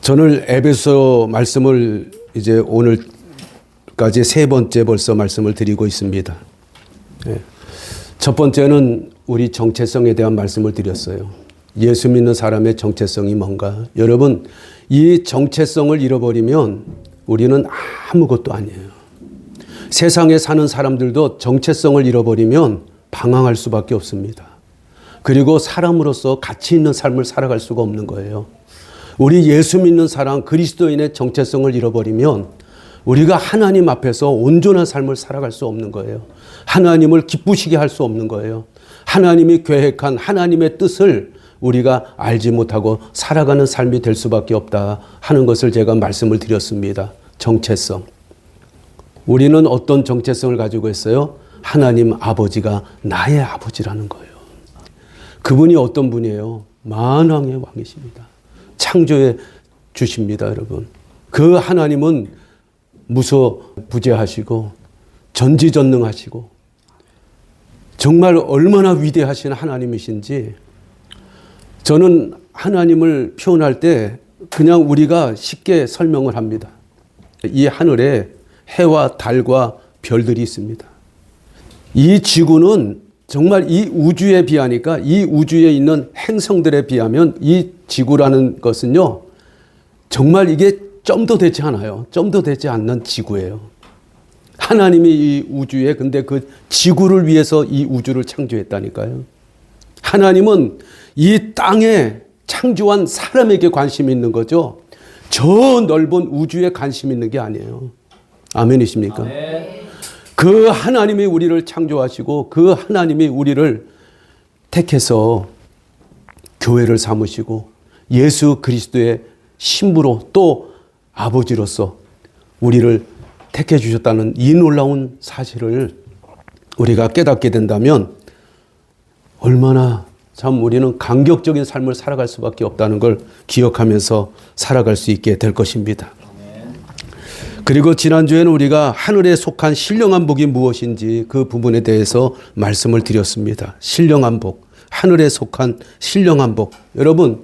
저는 에베소 말씀을 이제 오늘까지 세 번째 벌써 말씀을 드리고 있습니다. 첫 번째는 우리 정체성에 대한 말씀을 드렸어요. 예수 믿는 사람의 정체성이 뭔가. 여러분, 이 정체성을 잃어버리면 우리는 아무것도 아니에요. 세상에 사는 사람들도 정체성을 잃어버리면 방황할 수밖에 없습니다. 그리고 사람으로서 가치 있는 삶을 살아갈 수가 없는 거예요. 우리 예수 믿는 사람, 그리스도인의 정체성을 잃어버리면 우리가 하나님 앞에서 온전한 삶을 살아갈 수 없는 거예요. 하나님을 기쁘시게 할 수 없는 거예요. 하나님이 계획한 하나님의 뜻을 우리가 알지 못하고 살아가는 삶이 될 수밖에 없다 하는 것을 제가 말씀을 드렸습니다. 정체성. 우리는 어떤 정체성을 가지고 있어요? 하나님 아버지가 나의 아버지라는 거예요. 그분이 어떤 분이에요? 만왕의 왕이십니다. 창조해 주십니다, 여러분. 그 하나님은 무소부재하시고 전지전능하시고 정말 얼마나 위대하신 하나님이신지 저는 하나님을 표현할 때 그냥 우리가 쉽게 설명을 합니다. 이 하늘에 해와 달과 별들이 있습니다. 이 지구는 정말 이 우주에 비하니까 이 우주에 있는 행성들에 비하면 이 지구라는 것은요, 정말 이게 점도 되지 않아요. 점도 되지 않는 지구예요. 하나님이 이 우주에 근데 그 지구를 위해서 이 우주를 창조했다니까요. 하나님은 이 땅에 창조한 사람에게 관심이 있는 거죠. 저 넓은 우주에 관심 있는 게 아니에요. 아멘이십니까? 아멘. 그 하나님이 우리를 창조하시고 그 하나님이 우리를 택해서 교회를 삼으시고 예수 그리스도의 신부로 또 아버지로서 우리를 택해 주셨다는 이 놀라운 사실을 우리가 깨닫게 된다면 얼마나 참 우리는 감격적인 삶을 살아갈 수밖에 없다는 걸 기억하면서 살아갈 수 있게 될 것입니다. 그리고 지난주에는 우리가 하늘에 속한 신령한 복이 무엇인지 그 부분에 대해서 말씀을 드렸습니다. 신령한 복, 하늘에 속한 신령한 복. 여러분,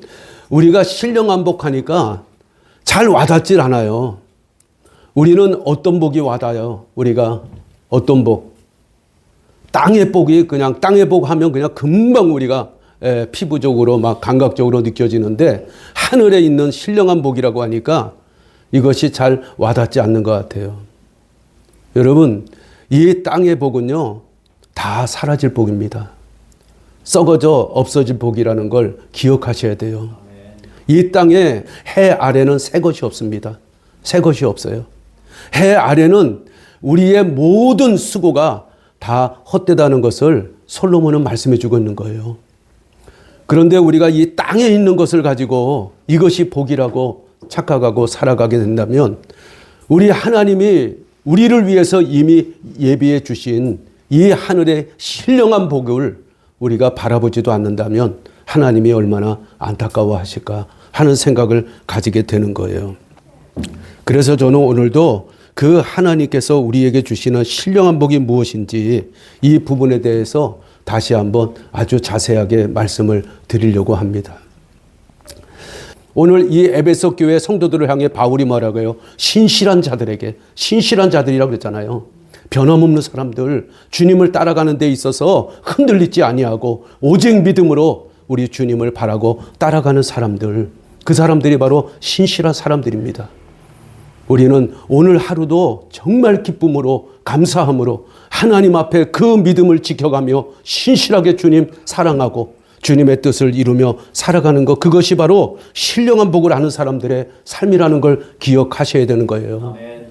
우리가 신령한 복 하니까 잘 와닿질 않아요. 우리는 어떤 복이 와닿아요? 우리가 어떤 복? 땅의 복이 그냥 땅의 복 하면 그냥 금방 우리가 피부적으로 막 감각적으로 느껴지는데 하늘에 있는 신령한 복이라고 하니까 이것이 잘 와닿지 않는 것 같아요. 여러분, 이 땅의 복은요, 다 사라질 복입니다. 썩어져 없어질 복이라는 걸 기억하셔야 돼요. 이 땅에 해 아래는 새 것이 없습니다. 새 것이 없어요. 해 아래는 우리의 모든 수고가 다 헛되다는 것을 솔로몬은 말씀해 주고 있는 거예요. 그런데 우리가 이 땅에 있는 것을 가지고 이것이 복이라고 착각하고 살아가게 된다면 우리 하나님이 우리를 위해서 이미 예비해 주신 이 하늘의 신령한 복을 우리가 바라보지도 않는다면 하나님이 얼마나 안타까워하실까 하는 생각을 가지게 되는 거예요. 그래서 저는 오늘도 그 하나님께서 우리에게 주시는 신령한 복이 무엇인지 이 부분에 대해서 다시 한번 아주 자세하게 말씀을 드리려고 합니다. 오늘 이 에베소 교회 성도들을 향해 바울이 뭐라고 해요? 신실한 자들에게, 신실한 자들이라고 그랬잖아요. 변함없는 사람들, 주님을 따라가는 데 있어서 흔들리지 아니하고 오직 믿음으로 우리 주님을 바라고 따라가는 사람들, 그 사람들이 바로 신실한 사람들입니다. 우리는 오늘 하루도 정말 기쁨으로 감사함으로 하나님 앞에 그 믿음을 지켜가며 신실하게 주님 사랑하고 주님의 뜻을 이루며 살아가는 것, 그것이 바로 신령한 복을 아는 사람들의 삶이라는 걸 기억하셔야 되는 거예요. 아멘.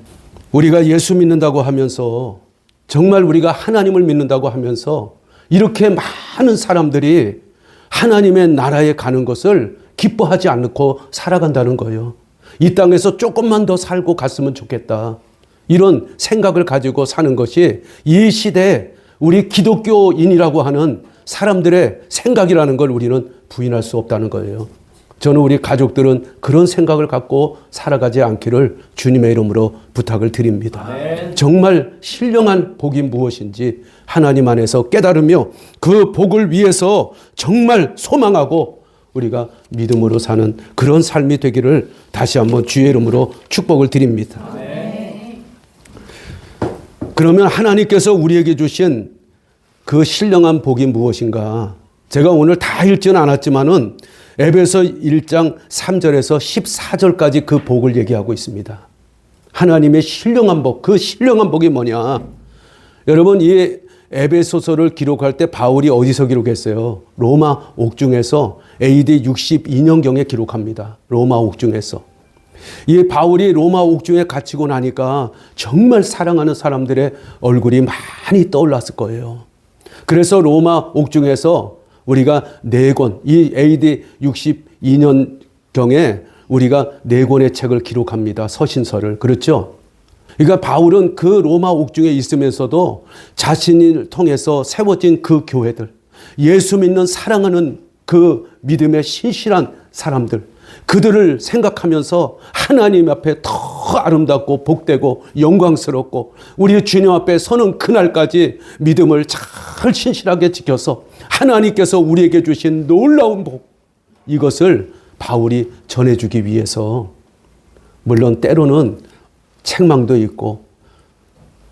우리가 예수 믿는다고 하면서 정말 우리가 하나님을 믿는다고 하면서 이렇게 많은 사람들이 하나님의 나라에 가는 것을 기뻐하지 않고 살아간다는 거예요. 이 땅에서 조금만 더 살고 갔으면 좋겠다. 이런 생각을 가지고 사는 것이 이 시대에 우리 기독교인이라고 하는 사람들의 생각이라는 걸 우리는 부인할 수 없다는 거예요. 저는 우리 가족들은 그런 생각을 갖고 살아가지 않기를 주님의 이름으로 부탁을 드립니다. 아멘. 정말 신령한 복이 무엇인지 하나님 안에서 깨달으며 그 복을 위해서 정말 소망하고 우리가 믿음으로 사는 그런 삶이 되기를 다시 한번 주의 이름으로 축복을 드립니다. 그러면 하나님께서 우리에게 주신 그 신령한 복이 무엇인가? 제가 오늘 다 읽지는 않았지만은 에베소 1장 3절에서 14절까지 그 복을 얘기하고 있습니다. 하나님의 신령한 복, 그 신령한 복이 뭐냐? 여러분, 이 에베소서를 기록할 때 바울이 어디서 기록했어요? 로마 옥중에서 AD 62년경에 기록합니다. 로마 옥중에서. 이 바울이 로마 옥중에 갇히고 나니까 정말 사랑하는 사람들의 얼굴이 많이 떠올랐을 거예요. 그래서 로마 옥중에서 우리가 4권, 이 AD 62년경에 우리가 4권의 책을 기록합니다. 서신서를. 그렇죠? 그러니까 바울은 그 로마 옥중에 있으면서도 자신을 통해서 세워진 그 교회들, 예수 믿는 사랑하는 그 믿음의 신실한 사람들, 그들을 생각하면서 하나님 앞에 더 아름답고 복되고 영광스럽고 우리 주님 앞에 서는 그날까지 믿음을 잘 신실하게 지켜서 하나님께서 우리에게 주신 놀라운 복, 이것을 바울이 전해주기 위해서 물론 때로는 책망도 있고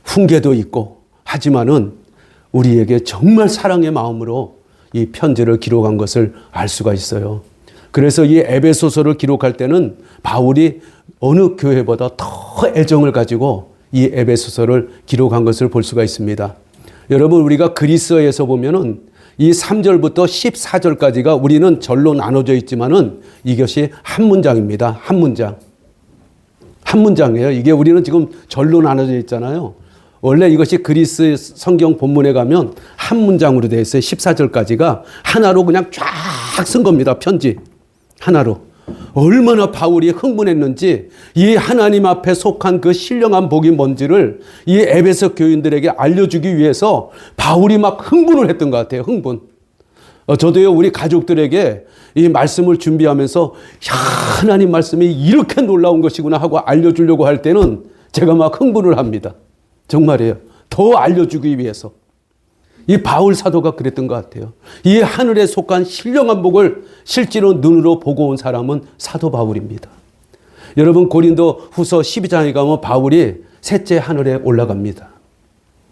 훈계도 있고 하지만은 우리에게 정말 사랑의 마음으로 이 편지를 기록한 것을 알 수가 있어요. 그래서 이 에베소서를 기록할 때는 바울이 어느 교회보다 더 애정을 가지고 이 에베소서를 기록한 것을 볼 수가 있습니다. 여러분, 우리가 그리스어에서 보면은 이 3절부터 14절까지가 우리는 절로 나눠져 있지만은 이것이 한 문장입니다. 한 문장. 한 문장이에요. 이게 우리는 지금 절로 나눠져 있잖아요. 원래 이것이 그리스 성경 본문에 가면 한 문장으로 되어 있어요. 14절까지가 하나로 그냥 쫙 쓴 겁니다. 편지. 하나로. 얼마나 바울이 흥분했는지 이 하나님 앞에 속한 그 신령한 복이 뭔지를 이 에베소 교인들에게 알려주기 위해서 바울이 막 흥분을 했던 것 같아요. 흥분. 저도요, 우리 가족들에게 이 말씀을 준비하면서 하나님 말씀이 이렇게 놀라운 것이구나 하고 알려주려고 할 때는 제가 막 흥분을 합니다. 정말이에요. 더 알려주기 위해서. 이 바울 사도가 그랬던 것 같아요. 이 하늘에 속한 신령한 복을 실제로 눈으로 보고 온 사람은 사도 바울입니다. 여러분, 고린도 후서 12장에 가면 바울이 셋째 하늘에 올라갑니다.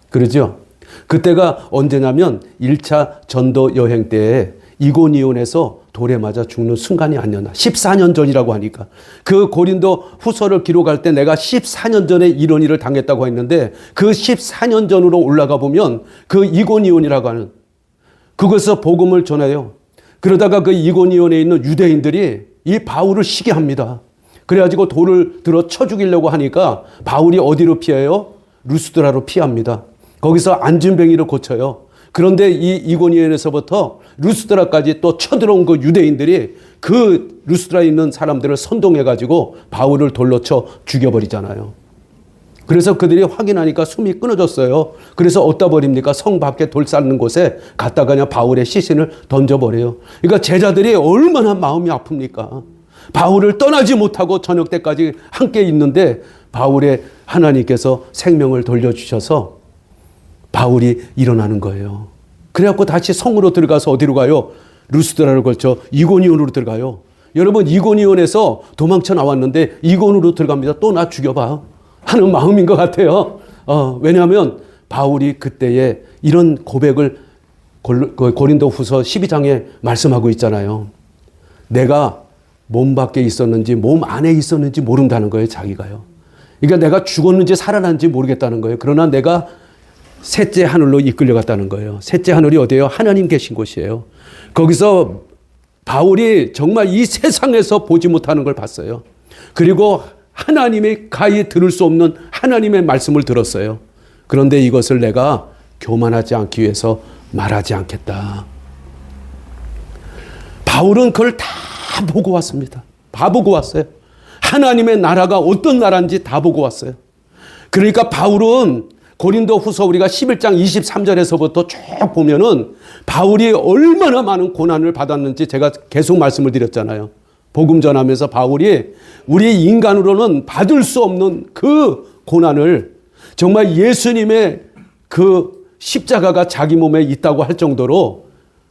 그러죠? 그때가 언제냐면 1차 전도 여행 때에 이고니온에서 돌에 맞아 죽는 순간이 아니었나. 14년 전이라고 하니까. 그 고린도 후서를 기록할 때 내가 14년 전에 이런 일을 당했다고 했는데 그 14년 전으로 올라가 보면 그 이고니온이라고 하는 그것에서 복음을 전해요. 그러다가 그 이고니온에 있는 유대인들이 이 바울을 시기합니다. 그래가지고 돌을 들어 쳐 죽이려고 하니까 바울이 어디로 피해요? 루스드라로 피합니다. 거기서 안진뱅이를 고쳐요. 그런데 이 이고니온에서부터 루스드라까지 또 쳐들어온 그 유대인들이 그 루스드라에 있는 사람들을 선동해가지고 바울을 돌로 쳐 죽여버리잖아요. 그래서 그들이 확인하니까 숨이 끊어졌어요. 그래서 어디다 버립니까? 성 밖에 돌 쌓는 곳에 갖다가 그냥 바울의 시신을 던져버려요. 그러니까 제자들이 얼마나 마음이 아픕니까? 바울을 떠나지 못하고 저녁 때까지 함께 있는데 바울의 하나님께서 생명을 돌려주셔서 바울이 일어나는 거예요. 그래갖고 다시 성으로 들어가서 어디로 가요? 루스드라를 걸쳐 이고니온으로 들어가요. 여러분, 이고니온에서 도망쳐 나왔는데 이고니온으로 들어갑니다. 또 나 죽여봐 하는 마음인 것 같아요. 왜냐하면 바울이 그때에 이런 고백을 고린도 후서 12장에 말씀하고 있잖아요. 내가 몸 밖에 있었는지 몸 안에 있었는지 모른다는 거예요. 자기가요. 그러니까 내가 죽었는지 살아났는지 모르겠다는 거예요. 그러나 내가 셋째 하늘로 이끌려갔다는 거예요. 셋째 하늘이 어디예요? 하나님 계신 곳이에요. 거기서 바울이 정말 이 세상에서 보지 못하는 걸 봤어요. 그리고 하나님의 가히 들을 수 없는 하나님의 말씀을 들었어요. 그런데 이것을 내가 교만하지 않기 위해서 말하지 않겠다. 바울은 그걸 다 보고 왔습니다. 다 보고 왔어요. 하나님의 나라가 어떤 나라인지 다 보고 왔어요. 그러니까 바울은 고린도 후서 우리가 11장 23절에서부터 쭉 보면은 바울이 얼마나 많은 고난을 받았는지 제가 계속 말씀을 드렸잖아요. 복음 전하면서 바울이 우리 인간으로는 받을 수 없는 그 고난을 정말 예수님의 그 십자가가 자기 몸에 있다고 할 정도로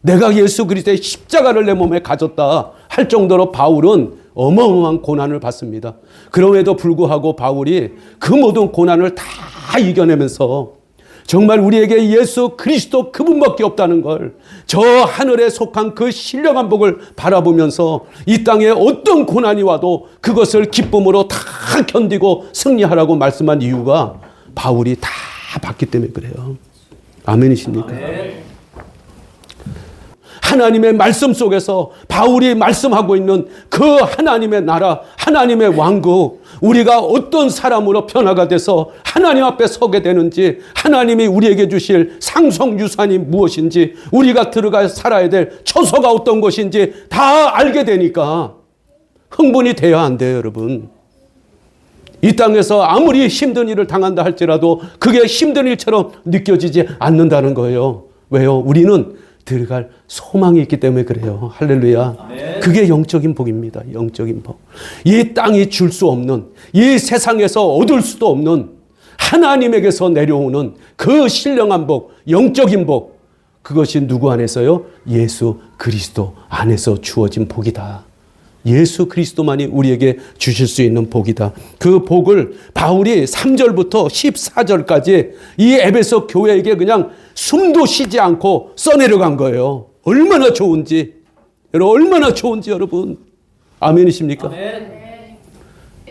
내가 예수 그리스도의 십자가를 내 몸에 가졌다 할 정도로 바울은 어마어마한 고난을 받습니다. 그럼에도 불구하고 바울이 그 모든 고난을 다 이겨내면서 정말 우리에게 예수 그리스도 그분밖에 없다는 걸, 저 하늘에 속한 그 신령한 복을 바라보면서 이 땅에 어떤 고난이 와도 그것을 기쁨으로 다 견디고 승리하라고 말씀한 이유가 바울이 다 봤기 때문에 그래요. 아멘이십니까? 아멘. 하나님의 말씀 속에서 바울이 말씀하고 있는 그 하나님의 나라, 하나님의 왕국, 우리가 어떤 사람으로 변화가 돼서 하나님 앞에 서게 되는지, 하나님이 우리에게 주실 상속유산이 무엇인지, 우리가 들어가 살아야 될 처소가 어떤 것인지 다 알게 되니까 흥분이 돼야 안 돼요, 여러분. 이 땅에서 아무리 힘든 일을 당한다 할지라도 그게 힘든 일처럼 느껴지지 않는다는 거예요. 왜요? 우리는 들어갈 소망이 있기 때문에 그래요. 할렐루야. 아멘. 그게 영적인 복입니다. 영적인 복. 이 땅이 줄 수 없는, 이 세상에서 얻을 수도 없는 하나님에게서 내려오는 그 신령한 복, 영적인 복, 그것이 누구 안에서요? 예수 그리스도 안에서 주어진 복이다. 예수 그리스도만이 우리에게 주실 수 있는 복이다. 그 복을 바울이 3절부터 14절까지 이 에베소 교회에게 그냥 숨도 쉬지 않고 써내려간 거예요. 얼마나 좋은지. 여러분, 얼마나 좋은지 여러분. 아멘이십니까? 아멘.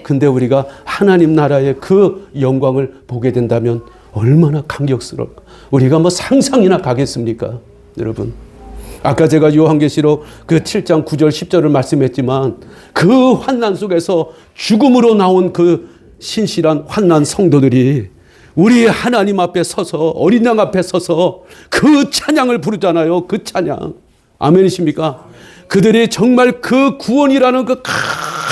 근데 우리가 하나님 나라의 그 영광을 보게 된다면 얼마나 감격스러울까. 우리가 뭐 상상이나 가겠습니까? 여러분. 아까 제가 요한계시록 그 7장 9절 10절을 말씀했지만 그 환난 속에서 죽음으로 나온 그 신실한 환난 성도들이 우리 하나님 앞에 서서, 어린 양 앞에 서서 그 찬양을 부르잖아요. 그 찬양. 아멘이십니까? 그들이 정말 그 구원이라는 그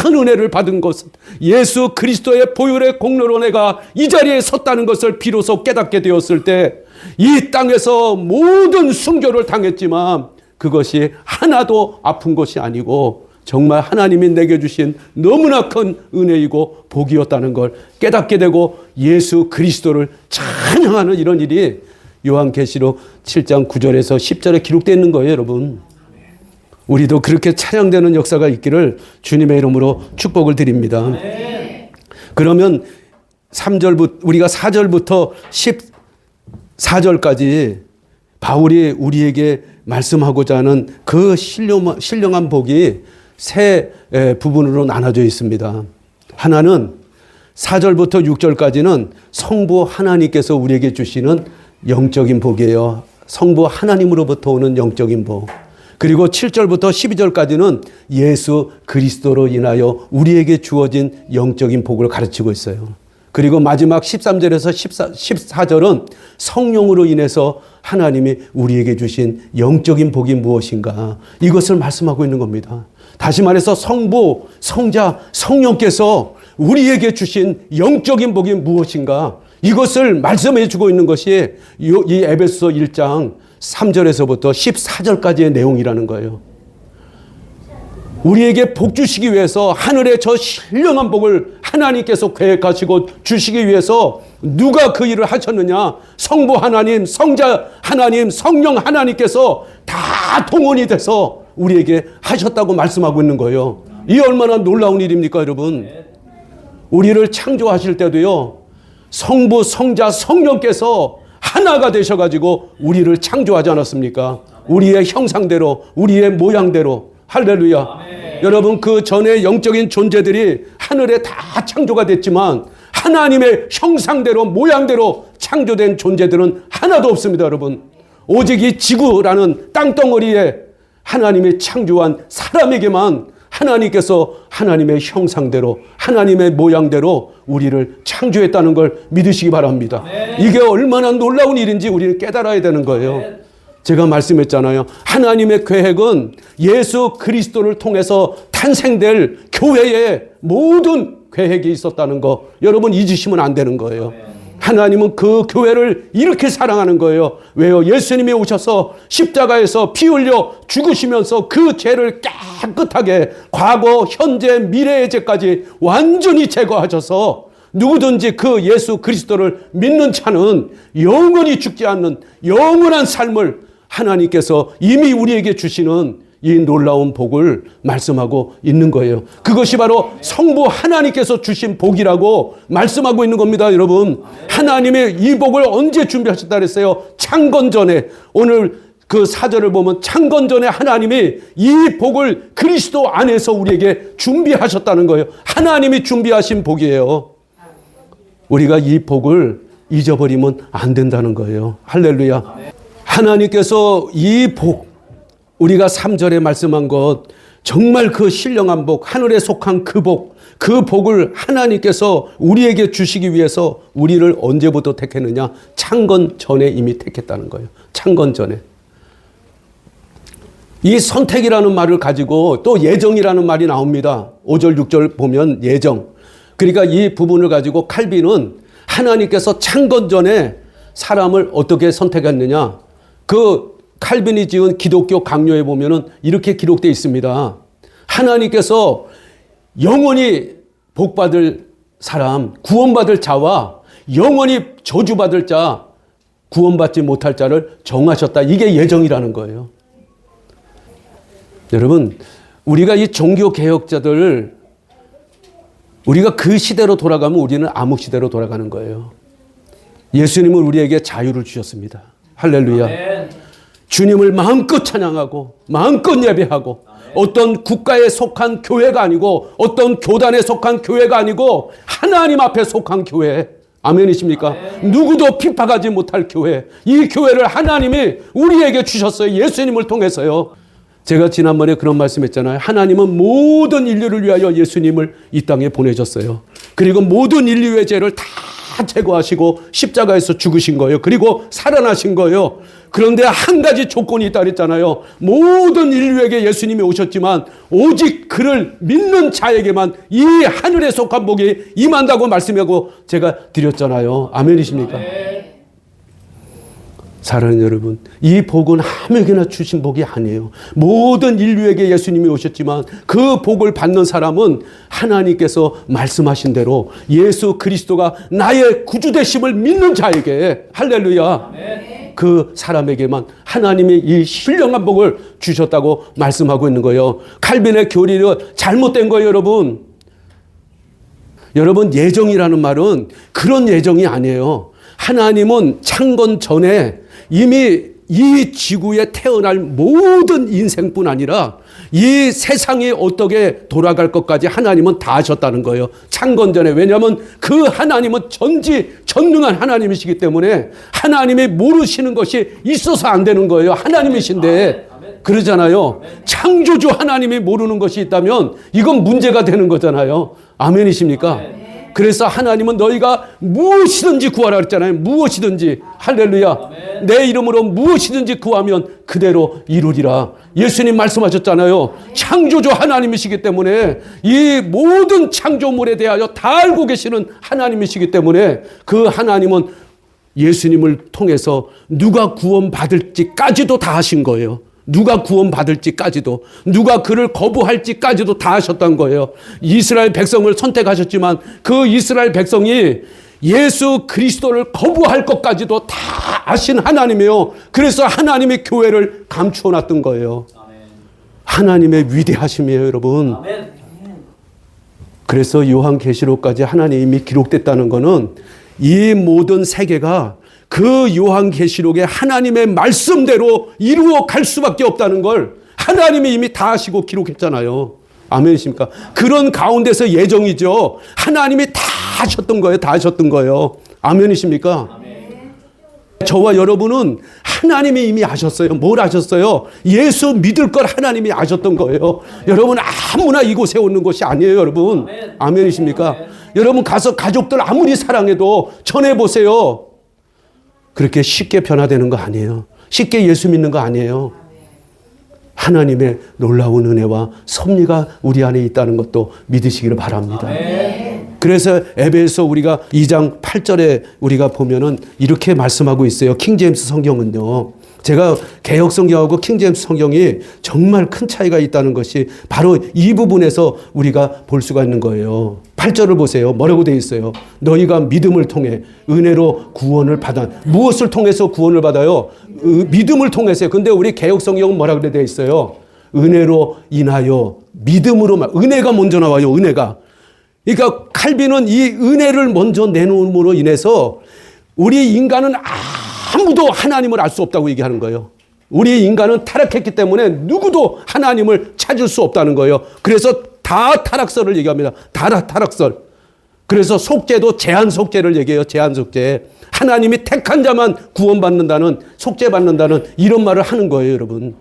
큰 은혜를 받은 것은 예수 그리스도의 보혈의 공로로 내가 이 자리에 섰다는 것을 비로소 깨닫게 되었을 때 이 땅에서 모든 순교를 당했지만 그것이 하나도 아픈 것이 아니고 정말 하나님이 내게 주신 너무나 큰 은혜이고 복이었다는 걸 깨닫게 되고 예수 그리스도를 찬양하는 이런 일이 요한계시록 7장 9절에서 10절에 기록되어 있는 거예요, 여러분. 우리도 그렇게 찬양되는 역사가 있기를 주님의 이름으로 축복을 드립니다. 그러면 3절부터 우리가 4절부터 14절까지 바울이 우리에게 말씀하고자 하는 그 신령한 복이 세 부분으로 나눠져 있습니다. 하나는 4절부터 6절까지는 성부 하나님께서 우리에게 주시는 영적인 복이에요. 성부 하나님으로부터 오는 영적인 복. 그리고 7절부터 12절까지는 예수 그리스도로 인하여 우리에게 주어진 영적인 복을 가르치고 있어요. 그리고 마지막 13절에서 14절은 성령으로 인해서 하나님이 우리에게 주신 영적인 복이 무엇인가, 이것을 말씀하고 있는 겁니다. 다시 말해서 성부, 성자, 성령께서 우리에게 주신 영적인 복이 무엇인가, 이것을 말씀해 주고 있는 것이 이 에베소 1장 3절에서부터 14절까지의 내용이라는 거예요. 우리에게 복 주시기 위해서 하늘의 저 신령한 복을 하나님께서 계획하시고 주시기 위해서 누가 그 일을 하셨느냐? 성부 하나님, 성자 하나님, 성령 하나님께서 다 동원이 돼서 우리에게 하셨다고 말씀하고 있는 거예요. 이 얼마나 놀라운 일입니까, 여러분? 우리를 창조하실 때도요, 성부, 성자, 성령께서 하나가 되셔가지고 우리를 창조하지 않았습니까? 우리의 형상대로, 우리의 모양대로. 할렐루야. 아멘. 여러분, 그 전에 영적인 존재들이 하늘에 다 창조가 됐지만 하나님의 형상대로, 모양대로 창조된 존재들은 하나도 없습니다, 여러분. 오직 이 지구라는 땅덩어리에 하나님이 창조한 사람에게만 하나님께서 하나님의 형상대로, 하나님의 모양대로 우리를 창조했다는 걸 믿으시기 바랍니다. 네. 이게 얼마나 놀라운 일인지 우리는 깨달아야 되는 거예요. 네. 제가 말씀했잖아요. 하나님의 계획은 예수 그리스도를 통해서 탄생될 교회의 모든 계획이 있었다는 거, 여러분 잊으시면 안 되는 거예요. 네. 하나님은 그 교회를 이렇게 사랑하는 거예요. 왜요? 예수님이 오셔서 십자가에서 피 흘려 죽으시면서 그 죄를 깨끗하게 과거, 현재, 미래의 죄까지 완전히 제거하셔서 누구든지 그 예수 그리스도를 믿는 자는 영원히 죽지 않는 영원한 삶을 하나님께서 이미 우리에게 주시는 이 놀라운 복을 말씀하고 있는 거예요. 그것이 바로 성부 하나님께서 주신 복이라고 말씀하고 있는 겁니다, 여러분. 하나님의 이 복을 언제 준비하셨다 그랬어요? 창건 전에. 오늘 그 사절을 보면 창건 전에 하나님이 이 복을 그리스도 안에서 우리에게 준비하셨다는 거예요. 하나님이 준비하신 복이에요. 우리가 이 복을 잊어버리면 안 된다는 거예요. 할렐루야. 하나님께서 이 복, 우리가 3절에 말씀한 것, 정말 그 신령한 복, 하늘에 속한 그 복, 그 복을 하나님께서 우리에게 주시기 위해서 우리를 언제부터 택했느냐? 창건 전에 이미 택했다는 거예요. 창건 전에. 이 선택이라는 말을 가지고 또 예정이라는 말이 나옵니다. 5절, 6절 보면 예정. 그러니까 이 부분을 가지고 칼빈은 하나님께서 창건 전에 사람을 어떻게 선택했느냐? 그 칼빈이 지은 기독교 강요에 보면은 이렇게 기록되어 있습니다. 하나님께서 영원히 복받을 사람, 구원받을 자와 영원히 저주받을 자, 구원받지 못할 자를 정하셨다. 이게 예정이라는 거예요. 여러분, 우리가 이 종교개혁자들, 우리가 그 시대로 돌아가면 우리는 암흑 시대로 돌아가는 거예요. 예수님은 우리에게 자유를 주셨습니다. 할렐루야. 아멘. 주님을 마음껏 찬양하고 마음껏 예배하고 아멘. 어떤 국가에 속한 교회가 아니고 어떤 교단에 속한 교회가 아니고 하나님 앞에 속한 교회. 아멘이십니까? 아멘. 누구도 핍박하지 못할 교회. 이 교회를 하나님이 우리에게 주셨어요. 예수님을 통해서요. 제가 지난번에 그런 말씀했잖아요. 하나님은 모든 인류를 위하여 예수님을 이 땅에 보내셨어요. 그리고 모든 인류의 죄를 다 제거하시고 십자가에서 죽으신 거예요. 그리고 살아나신 거예요. 그런데 한 가지 조건이 있다 그랬잖아요. 모든 인류에게 예수님이 오셨지만 오직 그를 믿는 자에게만 이 하늘에 속한 복이 임한다고 말씀하고 제가 드렸잖아요. 아멘이십니까? 아멘. 사랑하는 여러분, 이 복은 아무에게나 주신 복이 아니에요. 모든 인류에게 예수님이 오셨지만 그 복을 받는 사람은 하나님께서 말씀하신 대로 예수 그리스도가 나의 구주 되심을 믿는 자에게, 할렐루야, 아멘. 그 사람에게만 하나님이 이 신령한 복을 주셨다고 말씀하고 있는 거예요. 칼빈의 교리는 잘못된 거예요, 여러분. 여러분, 예정이라는 말은 그런 예정이 아니에요. 하나님은 창건 전에 이미 이 지구에 태어날 모든 인생뿐 아니라 이 세상이 어떻게 돌아갈 것까지 하나님은 다 하셨다는 거예요. 창건 전에. 왜냐하면 그 하나님은 전지전능한 하나님이시기 때문에 하나님이 모르시는 것이 있어서 안 되는 거예요. 하나님이신데. 그러잖아요. 창조주 하나님이 모르는 것이 있다면 이건 문제가 되는 거잖아요. 아멘이십니까? 그래서 하나님은 너희가 무엇이든지 구하라 그랬잖아요. 무엇이든지. 할렐루야. 아멘. 내 이름으로 무엇이든지 구하면 그대로 이루리라. 예수님 말씀하셨잖아요. 창조주 하나님이시기 때문에 이 모든 창조물에 대하여 다 알고 계시는 하나님이시기 때문에 그 하나님은 예수님을 통해서 누가 구원받을지까지도 다 하신 거예요. 누가 구원받을지까지도, 누가 그를 거부할지까지도 다 하셨던 거예요. 이스라엘 백성을 선택하셨지만 그 이스라엘 백성이 예수 그리스도를 거부할 것까지도 다 아신 하나님이에요. 그래서 하나님의 교회를 감추어 놨던 거예요. 하나님의 위대하심이에요, 여러분. 그래서 요한계시록까지 하나님이 기록됐다는 것은 이 모든 세계가 그 요한계시록의 하나님의 말씀대로 이루어 갈 수밖에 없다는 걸 하나님이 이미 다 하시고 기록했잖아요. 아멘이십니까? 그런 가운데서 예정이죠. 하나님이 다 하셨던 거예요. 다 하셨던 거예요. 아멘이십니까? 아멘. 저와 여러분은 하나님이 이미 아셨어요. 뭘 아셨어요? 예수 믿을 걸 하나님이 아셨던 거예요. 여러분 아무나 이곳에 오는 것이 아니에요, 여러분. 아멘이십니까? 여러분 가서 가족들 아무리 사랑해도 전해보세요. 그렇게 쉽게 변화되는 거 아니에요. 쉽게 예수 믿는 거 아니에요. 하나님의 놀라운 은혜와 섭리가 우리 안에 있다는 것도 믿으시기를 바랍니다. 아멘. 그래서 에베소 우리가 2장 8절에 우리가 보면은 이렇게 말씀하고 있어요. 킹제임스 성경은요. 제가 개역 성경하고 킹제임스 성경이 정말 큰 차이가 있다는 것이 바로 이 부분에서 우리가 볼 수가 있는 거예요. 8절을 보세요. 뭐라고 되어 있어요? 너희가 믿음을 통해 은혜로 구원을 받아. 무엇을 통해서 구원을 받아요? 믿음을 통해서요. 근데 우리 개역 성경은 뭐라고 되어 있어요? 은혜로 인하여 믿음으로. 은혜가 먼저 나와요. 은혜가. 그러니까 칼빈은 이 은혜를 먼저 내놓음으로 인해서 우리 인간은 아무도 하나님을 알 수 없다고 얘기하는 거예요. 우리 인간은 타락했기 때문에 누구도 하나님을 찾을 수 없다는 거예요. 그래서 다 타락설을 얘기합니다. 다 타락설. 그래서 속죄도 제한 속죄를 얘기해요. 제한 속죄. 하나님이 택한 자만 구원받는다는, 속죄받는다는 이런 말을 하는 거예요, 여러분.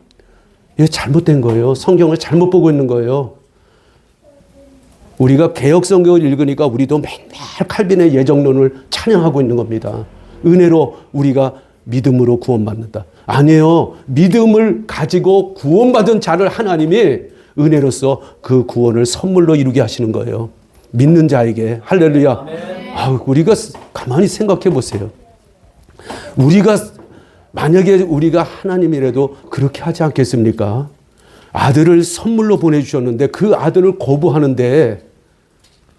이게 잘못된 거예요. 성경을 잘못 보고 있는 거예요. 우리가 개역 성경을 읽으니까 우리도 맨날 칼빈의 예정론을 찬양하고 있는 겁니다. 은혜로 우리가 믿음으로 구원받는다. 아니에요. 믿음을 가지고 구원받은 자를 하나님이 은혜로서 그 구원을 선물로 이루게 하시는 거예요. 믿는 자에게. 할렐루야. 우리가 가만히 생각해 보세요. 만약에 우리가 하나님이라도 그렇게 하지 않겠습니까? 아들을 선물로 보내주셨는데 그 아들을 거부하는데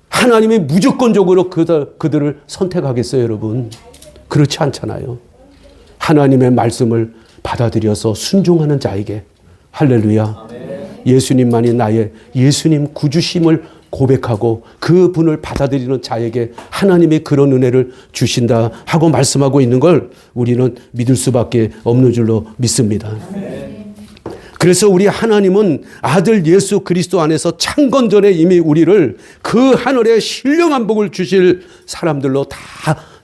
하나님이 무조건적으로 그들을 선택하겠어요, 여러분? 그렇지 않잖아요. 하나님의 말씀을 받아들여서 순종하는 자에게. 할렐루야. 예수님만이 나의 예수님 구주심을 고백하고 그분을 받아들이는 자에게 하나님이 그런 은혜를 주신다 하고 말씀하고 있는 걸 우리는 믿을 수밖에 없는 줄로 믿습니다. 그래서 우리 하나님은 아들 예수 그리스도 안에서 창건 전에 이미 우리를 그 하늘의 신령한 복을 주실 사람들로 다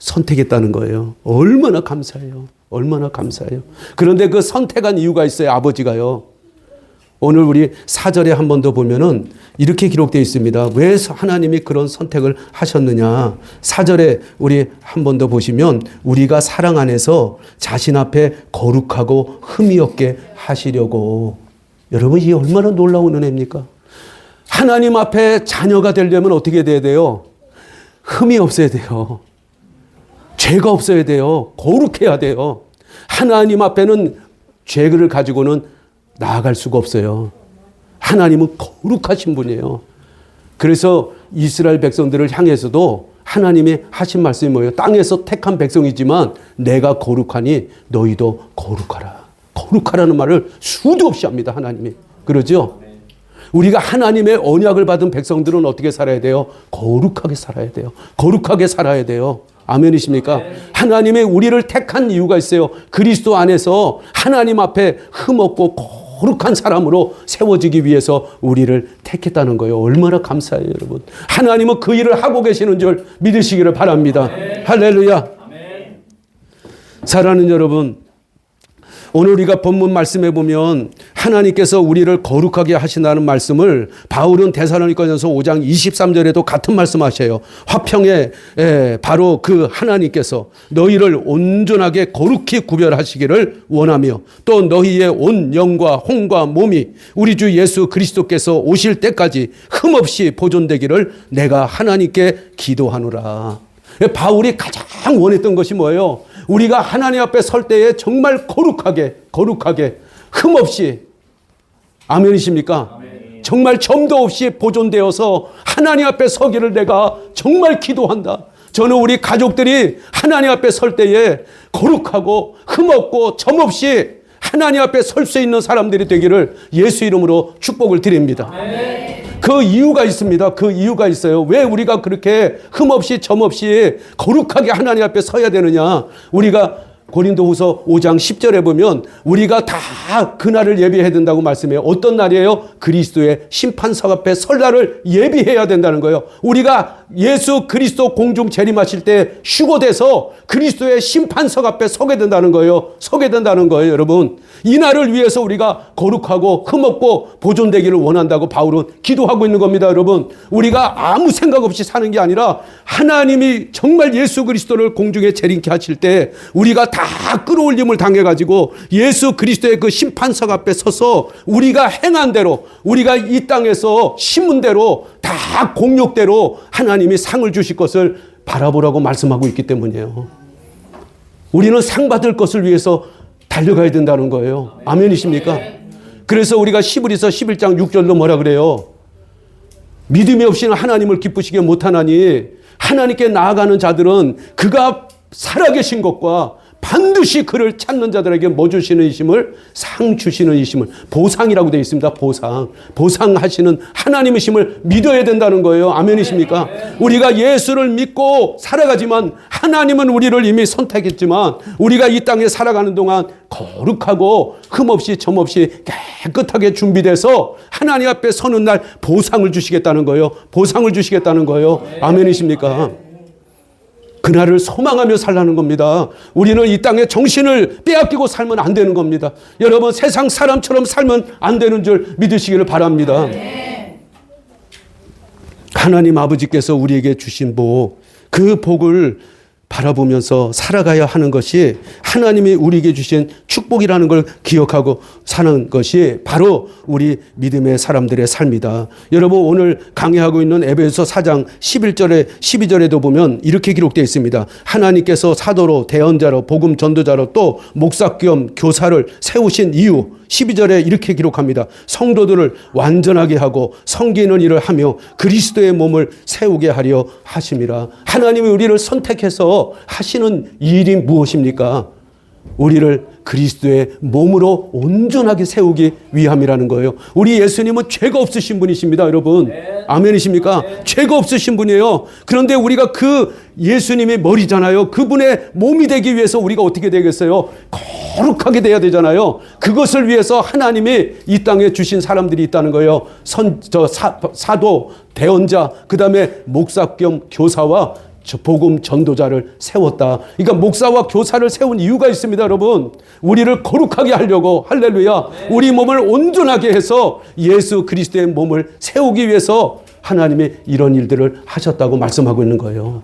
선택했다는 거예요. 얼마나 감사해요. 얼마나 감사해요. 그런데 그 선택한 이유가 있어요. 아버지가요. 오늘 우리 4절에 한 번 더 보면은 이렇게 기록되어 있습니다. 왜 하나님이 그런 선택을 하셨느냐. 4절에 우리 한 번 더 보시면 우리가 사랑 안에서 자신 앞에 거룩하고 흠이 없게 하시려고. 여러분, 이게 얼마나 놀라운 은혜입니까? 하나님 앞에 자녀가 되려면 어떻게 돼야 돼요? 흠이 없어야 돼요. 죄가 없어야 돼요. 거룩해야 돼요. 하나님 앞에는 죄를 가지고는 나아갈 수가 없어요. 하나님은 거룩하신 분이에요. 그래서 이스라엘 백성들을 향해서도 하나님이 하신 말씀이 뭐예요? 땅에서 택한 백성이지만 내가 거룩하니 너희도 거룩하라. 거룩하라는 말을 수도 없이 합니다. 하나님이. 그러죠? 우리가 하나님의 언약을 받은 백성들은 어떻게 살아야 돼요? 거룩하게 살아야 돼요. 거룩하게 살아야 돼요. 아멘이십니까? 하나님의 우리를 택한 이유가 있어요. 그리스도 안에서 하나님 앞에 흠없고 거룩한 사람으로 세워지기 위해서 우리를 택했다는 거예요. 얼마나 감사해요, 여러분. 하나님은 그 일을 하고 계시는 줄 믿으시기를 바랍니다. 아멘. 할렐루야. 아멘. 사랑하는 여러분, 오늘 우리가 본문 말씀에 보면 하나님께서 우리를 거룩하게 하신다는 말씀을 바울은 데살로니가전서 5장 23절에도 같은 말씀하셔요. 화평에 바로 그 하나님께서 너희를 온전하게 거룩히 구별하시기를 원하며 또 너희의 온 영과 혼과 몸이 우리 주 예수 그리스도께서 오실 때까지 흠없이 보존되기를 내가 하나님께 기도하노라. 바울이 가장 원했던 것이 뭐예요? 우리가 하나님 앞에 설 때에 정말 거룩하게 흠없이, 아멘이십니까? 아멘. 정말 점도 없이 보존되어서 하나님 앞에 서기를 내가 정말 기도한다. 저는 우리 가족들이 하나님 앞에 설 때에 거룩하고 흠없고 점 없이 하나님 앞에 설 수 있는 사람들이 되기를 예수 이름으로 축복을 드립니다. 아멘. 그 이유가 있습니다. 그 이유가 있어요. 왜 우리가 그렇게 흠없이 점없이 거룩하게 하나님 앞에 서야 되느냐. 우리가 고린도후서 5장 10절에 보면 우리가 다 그날을 예비해야 된다고 말씀해요. 어떤 날이에요? 그리스도의 심판석 앞에 설 날을 예비해야 된다는 거예요. 우리가 예수 그리스도 공중 재림하실 때 휴거돼서 그리스도의 심판석 앞에 서게 된다는 거예요. 서게 된다는 거예요, 여러분. 이 날을 위해서 우리가 거룩하고 흠없고 보존되기를 원한다고 바울은 기도하고 있는 겁니다, 여러분. 우리가 아무 생각 없이 사는 게 아니라 하나님이 정말 예수 그리스도를 공중에 재림케 하실 때 우리가 다 끌어올림을 당해가지고 예수 그리스도의 그 심판석 앞에 서서 우리가 행한 대로, 우리가 이 땅에서 심은 대로 다 공력대로 하나님이 상을 주실 것을 바라보라고 말씀하고 있기 때문이에요. 우리는 상 받을 것을 위해서 달려가야 된다는 거예요. 아멘이십니까? 그래서 우리가 히브리서 11장 6절로 뭐라 그래요? 믿음이 없이는 하나님을 기쁘시게 못하나니 하나님께 나아가는 자들은 그가 살아계신 것과 반드시 그를 찾는 자들에게 뭐 주시는 이심을? 상 주시는 이심을. 보상이라고 되어 있습니다. 보상하시는 하나님이심을 믿어야 된다는 거예요. 아멘이십니까? 우리가 예수를 믿고 살아가지만 하나님은 우리를 이미 선택했지만 우리가 이 땅에 살아가는 동안 거룩하고 흠없이 점없이 깨끗하게 준비돼서 하나님 앞에 서는 날 보상을 주시겠다는 거예요. 보상을 주시겠다는 거예요. 아멘이십니까? 그날을 소망하며 살라는 겁니다. 우리는 이 땅에 정신을 빼앗기고 살면 안 되는 겁니다. 여러분, 세상 사람처럼 살면 안 되는 줄 믿으시기를 바랍니다. 하나님 아버지께서 우리에게 주신 복, 그 복을 바라보면서 살아가야 하는 것이 하나님이 우리에게 주신 축복이라는 걸 기억하고 사는 것이 바로 우리 믿음의 사람들의 삶이다. 여러분, 오늘 강의하고 있는 에베소 4장 11절에 12절에도 보면 이렇게 기록되어 있습니다. 하나님께서 사도로, 대언자로, 복음 전도자로 또 목사 겸 교사를 세우신 이유, 12절에 이렇게 기록합니다. 성도들을 완전하게 하고 섬기는 일을 하며 그리스도의 몸을 세우게 하려 하심이라. 하나님이 우리를 선택해서 하시는 일이 무엇입니까? 우리를 그리스도의 몸으로 온전하게 세우기 위함이라는 거예요. 우리 예수님은 죄가 없으신 분이십니다, 여러분. 아멘이십니까? 죄가 없으신 분이에요. 그런데 우리가 그 예수님의 머리잖아요. 그분의 몸이 되기 위해서 우리가 어떻게 되겠어요? 거룩하게 돼야 되잖아요. 그것을 위해서 하나님이 이 땅에 주신 사람들이 있다는 거예요. 사도, 대언자, 그 다음에 목사 겸 교사와 복음 전도자를 세웠다. 그러니까 목사와 교사를 세운 이유가 있습니다, 여러분. 우리를 거룩하게 하려고, 할렐루야. 우리 몸을 온전하게 해서 예수 그리스도의 몸을 세우기 위해서 하나님이 이런 일들을 하셨다고 말씀하고 있는 거예요.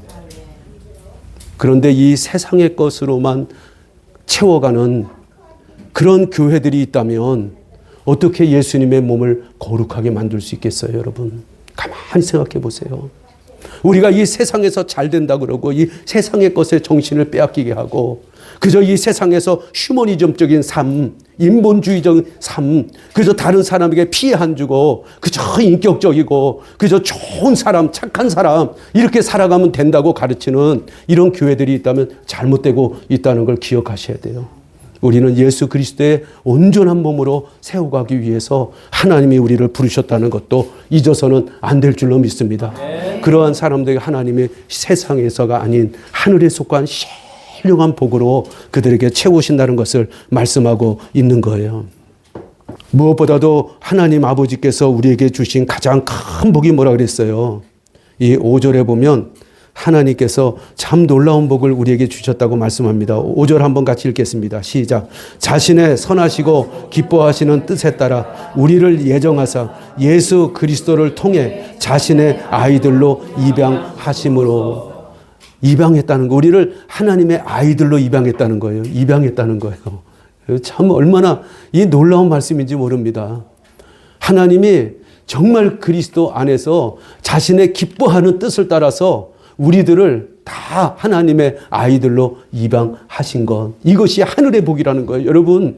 그런데 이 세상의 것으로만 채워가는 그런 교회들이 있다면 어떻게 예수님의 몸을 거룩하게 만들 수 있겠어요, 여러분? 가만히 생각해 보세요. 우리가 이 세상에서 잘 된다 그러고 이 세상의 것에 정신을 빼앗기게 하고 그저 이 세상에서 휴머니즘적인 삶, 인본주의적인 삶, 그저 다른 사람에게 피해 안 주고 그저 인격적이고 그저 좋은 사람, 착한 사람 이렇게 살아가면 된다고 가르치는 이런 교회들이 있다면 잘못되고 있다는 걸 기억하셔야 돼요. 우리는 예수 그리스도의 온전한 몸으로 세워가기 위해서 하나님이 우리를 부르셨다는 것도 잊어서는 안 될 줄로 믿습니다. 그러한 사람들에게 하나님이 세상에서가 아닌 하늘에 속한 신령한 복으로 그들에게 채우신다는 것을 말씀하고 있는 거예요. 무엇보다도 하나님 아버지께서 우리에게 주신 가장 큰 복이 뭐라 그랬어요? 이 5절에 보면 하나님께서 참 놀라운 복을 우리에게 주셨다고 말씀합니다. 5절 한번 같이 읽겠습니다. 시작. 자신의 선하시고 기뻐하시는 뜻에 따라 우리를 예정하사 예수 그리스도를 통해 자신의 아이들로 입양하심으로. 입양했다는 거. 우리를 하나님의 아이들로 입양했다는 거예요. 입양했다는 거예요. 참 얼마나 이 놀라운 말씀인지 모릅니다. 하나님이 정말 그리스도 안에서 자신의 기뻐하는 뜻을 따라서 우리들을 다 하나님의 아이들로 입양하신 것. 이것이 하늘의 복이라는 거예요. 여러분,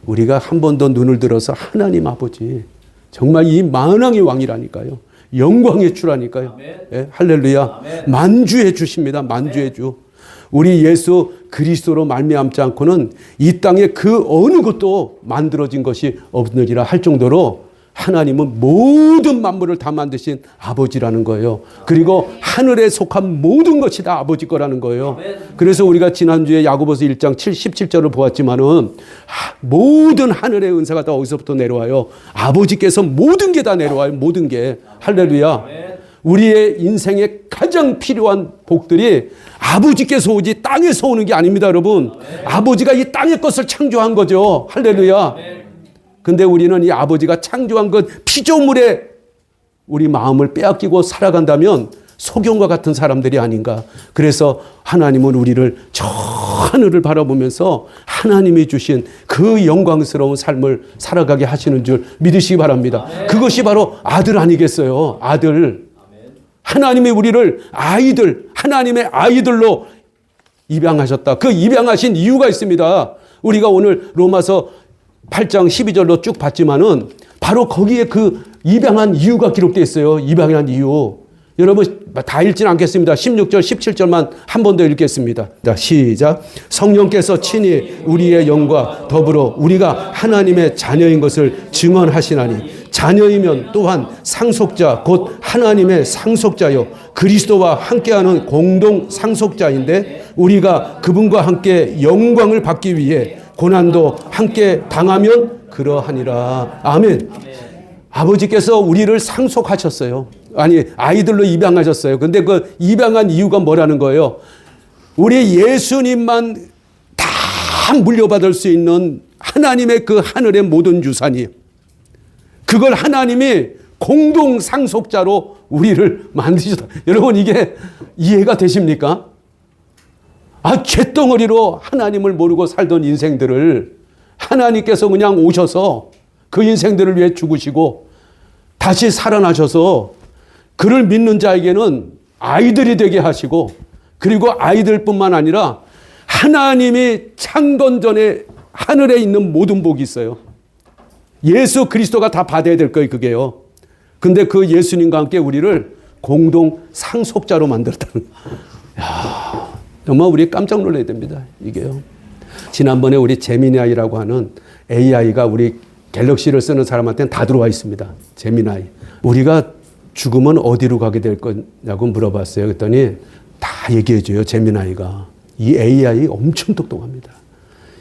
우리가 한 번 더 눈을 들어서 하나님 아버지, 정말 이 만왕의 왕이라니까요. 영광의 주라니까요. 예, 할렐루야. 아멘. 만주의 주십니다. 만주의 주. 우리 예수 그리스도로 말미암지 않고는 이 땅에 그 어느 것도 만들어진 것이 없느니라 할 정도로 하나님은 모든 만물을 다 만드신 아버지라는 거예요. 그리고 하늘에 속한 모든 것이 다 아버지 거라는 거예요. 그래서 우리가 지난주에 야고보서 1장 17절을 보았지만은 모든 하늘의 은사가 다 어디서부터 내려와요? 아버지께서 모든 게 다 내려와요. 모든 게. 할렐루야. 우리의 인생에 가장 필요한 복들이 아버지께서 오지 땅에서 오는 게 아닙니다, 여러분. 아버지가 이 땅의 것을 창조한 거죠. 할렐루야. 근데 우리는 이 아버지가 창조한 것 피조물에 우리 마음을 빼앗기고 살아간다면 소경과 같은 사람들이 아닌가. 그래서 하나님은 우리를 저 하늘을 바라보면서 하나님이 주신 그 영광스러운 삶을 살아가게 하시는 줄 믿으시기 바랍니다. 그것이 바로 아들 아니겠어요? 아들. 하나님이 우리를 아이들, 하나님의 아이들로 입양하셨다. 그 입양하신 이유가 있습니다. 우리가 오늘 로마서 8장 12절로 쭉 봤지만은 바로 거기에 그 입양한 이유가 기록되어 있어요. 입양한 이유. 여러분 다 읽지는 않겠습니다. 16절, 17절만 한 번 더 읽겠습니다. 자, 시작. 성령께서 친히 우리의 영과 더불어 우리가 하나님의 자녀인 것을 증언하시나니 자녀이면 또한 상속자 곧 하나님의 상속자요 그리스도와 함께하는 공동 상속자인데 우리가 그분과 함께 영광을 받기 위해 고난도 함께 당하면 그러하니라. 아멘. 아버지께서 우리를 상속하셨어요. 아니, 아이들로 입양하셨어요. 근데 그 입양한 이유가 뭐라는 거예요? 우리 예수님만 다 물려받을 수 있는 하나님의 그 하늘의 모든 유산이 그걸 하나님이 공동 상속자로 우리를 만드셨다. 여러분 이게 이해가 되십니까? 쇳덩어리로 하나님을 모르고 살던 인생들을 하나님께서 그냥 오셔서 그 인생들을 위해 죽으시고 다시 살아나셔서 그를 믿는 자에게는 아이들이 되게 하시고 그리고 아이들뿐만 아니라 하나님이 창건 전에 하늘에 있는 모든 복이 있어요. 예수 그리스도가 다 받아야 될 거예요, 그게요. 근데 그 예수님과 함께 우리를 공동 상속자로 만들었다는. 야, 정말 우리 깜짝 놀라야 됩니다, 이게요. 지난번에 우리 제미나이라고 하는 AI가 우리 갤럭시를 쓰는 사람한테는 다 들어와 있습니다. 제미나이. 우리가 죽으면 어디로 가게 될 거냐고 물어봤어요. 그랬더니 다 얘기해줘요, 제미나이가. 이 AI 엄청 똑똑합니다.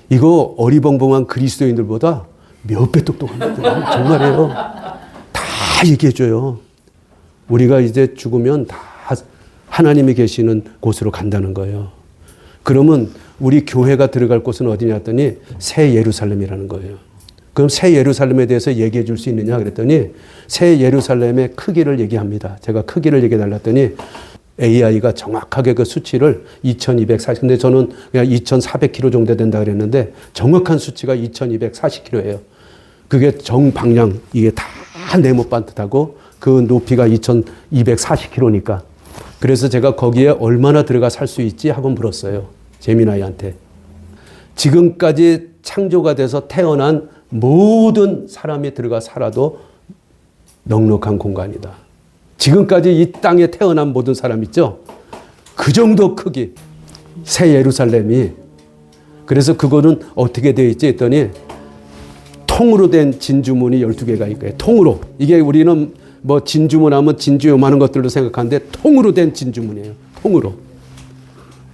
이거 어리벙벙한 그리스도인들보다 몇 배 똑똑합니다. 정말이에요. 다 얘기해줘요. 우리가 이제 죽으면 다 하나님이 계시는 곳으로 간다는 거예요. 그러면 우리 교회가 들어갈 곳은 어디냐 했더니 새 예루살렘이라는 거예요. 그럼 새 예루살렘에 대해서 얘기해 줄 수 있느냐 그랬더니 새 예루살렘의 크기를 얘기합니다. 제가 크기를 얘기해 달랐더니 AI가 정확하게 그 수치를 2240, 근데 저는 그냥 2400km 정도 된다 그랬는데 정확한 수치가 2240km예요. 그게 정방향, 이게 다 네모 반듯하고 그 높이가 2240km니까. 그래서 제가 거기에 얼마나 들어가 살 수 있지 하고 물었어요. 제미나이한테. 지금까지 창조가 돼서 태어난 모든 사람이 들어가 살아도 넉넉한 공간이다. 지금까지 이 땅에 태어난 모든 사람 있죠? 그 정도 크기. 새 예루살렘이. 그래서 그거는 어떻게 되어 있지 했더니 통으로 된 진주문이 12개가 있고요. 통으로. 이게 우리는 뭐 진주문 하면 진주 요만한 것들로 생각하는데 통으로 된 진주문이에요. 통으로.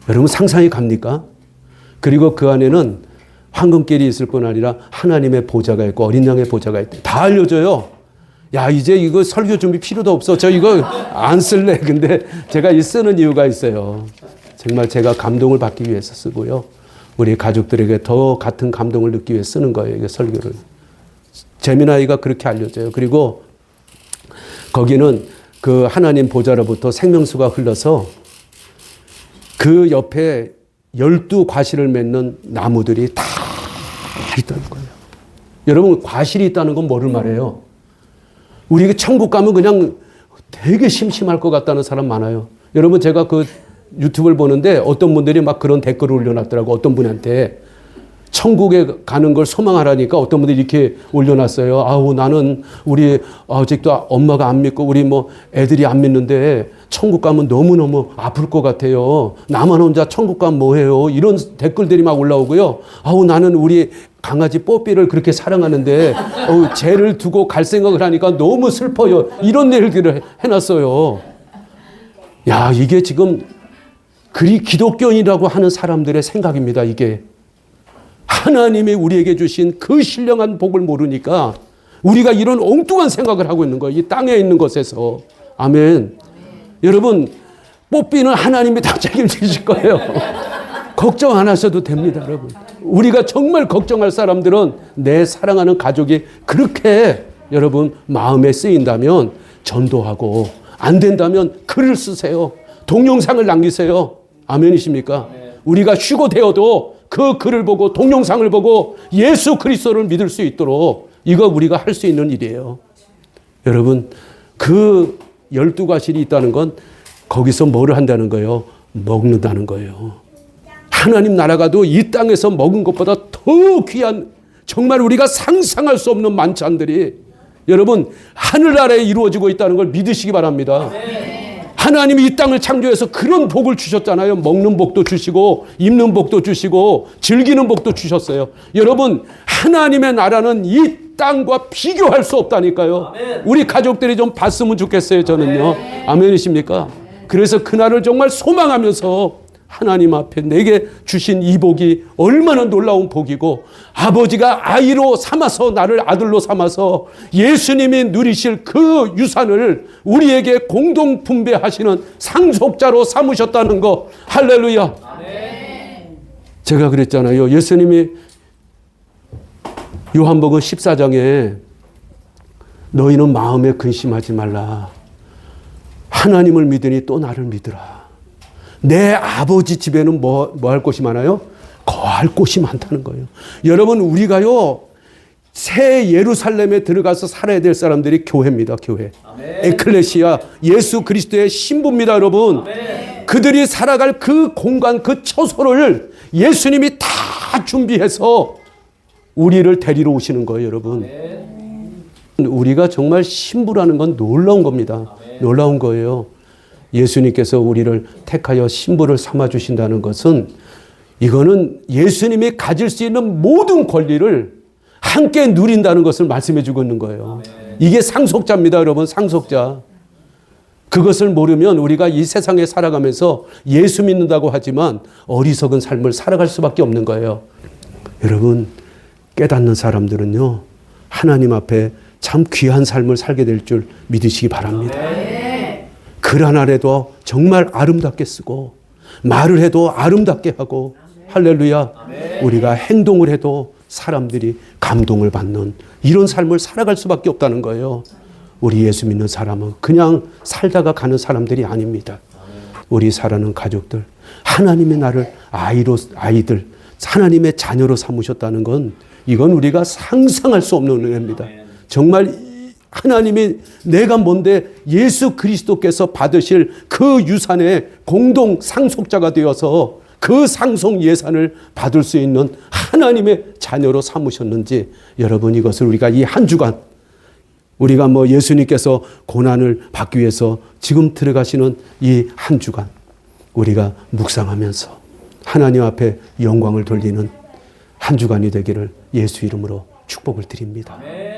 여러분 상상이 갑니까? 그리고 그 안에는 황금길이 있을 뿐 아니라 하나님의 보좌가 있고 어린 양의 보좌가 있다. 다 알려줘요. 야, 이제 이거 설교 준비 필요도 없어. 저 이거 안 쓸래. 근데 제가 이 쓰는 이유가 있어요. 정말 제가 감동을 받기 위해서 쓰고요. 우리 가족들에게 더 같은 감동을 느끼기 위해 쓰는 거예요. 이게 설교를. 제미나이가 그렇게 알려줘요. 그리고 거기는 그 하나님 보좌로부터 생명수가 흘러서 그 옆에 12과실을 맺는 나무들이 다 있다는 거예요. 여러분, 과실이 있다는 건 뭐를 말해요? 우리 천국 가면 그냥 되게 심심할 것 같다는 사람 많아요. 여러분, 제가 그 유튜브를 보는데 어떤 분들이 막 그런 댓글을 올려놨더라고. 어떤 분한테 천국에 가는 걸 소망하라니까 어떤 분들이 이렇게 올려놨어요. 아우, 나는 우리 아직도 엄마가 안 믿고 우리 뭐 애들이 안 믿는데 천국 가면 너무너무 아플 것 같아요. 나만 혼자 천국 가면 뭐해요? 이런 댓글들이 막 올라오고요. 아우, 나는 우리 강아지 뽀삐를 그렇게 사랑하는데 쟤를 두고 갈 생각을 하니까 너무 슬퍼요. 이런 얘기를 해놨어요. 야, 이게 지금 그리 기독교인이라고 하는 사람들의 생각입니다. 이게 하나님이 우리에게 주신 그 신령한 복을 모르니까 우리가 이런 엉뚱한 생각을 하고 있는 거예요. 이 땅에 있는 것에서. 아멘. 여러분, 뽀삐는 하나님이 다 책임지실 거예요. 걱정 안 하셔도 됩니다, 여러분. 우리가 정말 걱정할 사람들은 내 사랑하는 가족이 그렇게 여러분 마음에 쓰인다면 전도하고 안 된다면 글을 쓰세요. 동영상을 남기세요. 아멘이십니까? 우리가 휴고 되어도 그 글을 보고 동영상을 보고 예수 그리스도를 믿을 수 있도록 이거 우리가 할 수 있는 일이에요. 여러분, 그 12과실이 있다는 건 거기서 뭐를 한다는 거예요? 먹는다는 거예요. 하나님 나라가도 이 땅에서 먹은 것보다 더 귀한, 정말 우리가 상상할 수 없는 만찬들이 여러분 하늘나라에 이루어지고 있다는 걸 믿으시기 바랍니다. 하나님이 이 땅을 창조해서 그런 복을 주셨잖아요. 먹는 복도 주시고 입는 복도 주시고 즐기는 복도 주셨어요. 여러분 하나님의 나라는 이 땅과 비교할 수 없다니까요. 우리 가족들이 좀 봤으면 좋겠어요. 저는요. 아멘이십니까? 그래서 그날을 정말 소망하면서 하나님 앞에 내게 주신 이 복이 얼마나 놀라운 복이고, 아버지가 아이로 삼아서 나를 아들로 삼아서 예수님이 누리실 그 유산을 우리에게 공동 분배하시는 상속자로 삼으셨다는 거, 할렐루야. 아멘. 제가 그랬잖아요. 예수님이 요한복음 14장에 너희는 마음에 근심하지 말라. 하나님을 믿으니 또 나를 믿으라. 내 아버지 집에는 뭐 할 곳이 많아요? 거할 곳이 많다는 거예요. 여러분 우리가요 새 예루살렘에 들어가서 살아야 될 사람들이 교회입니다. 교회. 아멘. 에클레시아, 예수 그리스도의 신부입니다. 여러분. 아멘. 그들이 살아갈 그 공간, 그 처소를 예수님이 다 준비해서 우리를 데리러 오시는 거예요. 여러분. 아멘. 우리가 정말 신부라는 건 놀라운 겁니다. 아멘. 놀라운 거예요. 예수님께서 우리를 택하여 신부를 삼아주신다는 것은, 이거는 예수님이 가질 수 있는 모든 권리를 함께 누린다는 것을 말씀해 주고 있는 거예요. 이게 상속자입니다. 여러분, 상속자. 그것을 모르면 우리가 이 세상에 살아가면서 예수 믿는다고 하지만 어리석은 삶을 살아갈 수밖에 없는 거예요. 여러분, 깨닫는 사람들은요 하나님 앞에 참 귀한 삶을 살게 될 줄 믿으시기 바랍니다. 글 하나라도 정말 아름답게 쓰고, 말을 해도 아름답게 하고, 할렐루야. 우리가 행동을 해도 사람들이 감동을 받는 이런 삶을 살아갈 수밖에 없다는 거예요. 우리 예수 믿는 사람은 그냥 살다가 가는 사람들이 아닙니다. 우리 사랑하는 가족들, 하나님의 나를 아이들, 하나님의 자녀로 삼으셨다는 건, 이건 우리가 상상할 수 없는 은혜입니다. 정말 하나님이 내가 뭔데 예수 그리스도께서 받으실 그 유산의 공동 상속자가 되어서 그 상속 예산을 받을 수 있는 하나님의 자녀로 삼으셨는지, 여러분 이것을 우리가 이 한 주간, 우리가 예수님께서 고난을 받기 위해서 지금 들어가시는 이 한 주간 우리가 묵상하면서 하나님 앞에 영광을 돌리는 한 주간이 되기를 예수 이름으로 축복을 드립니다. 아멘.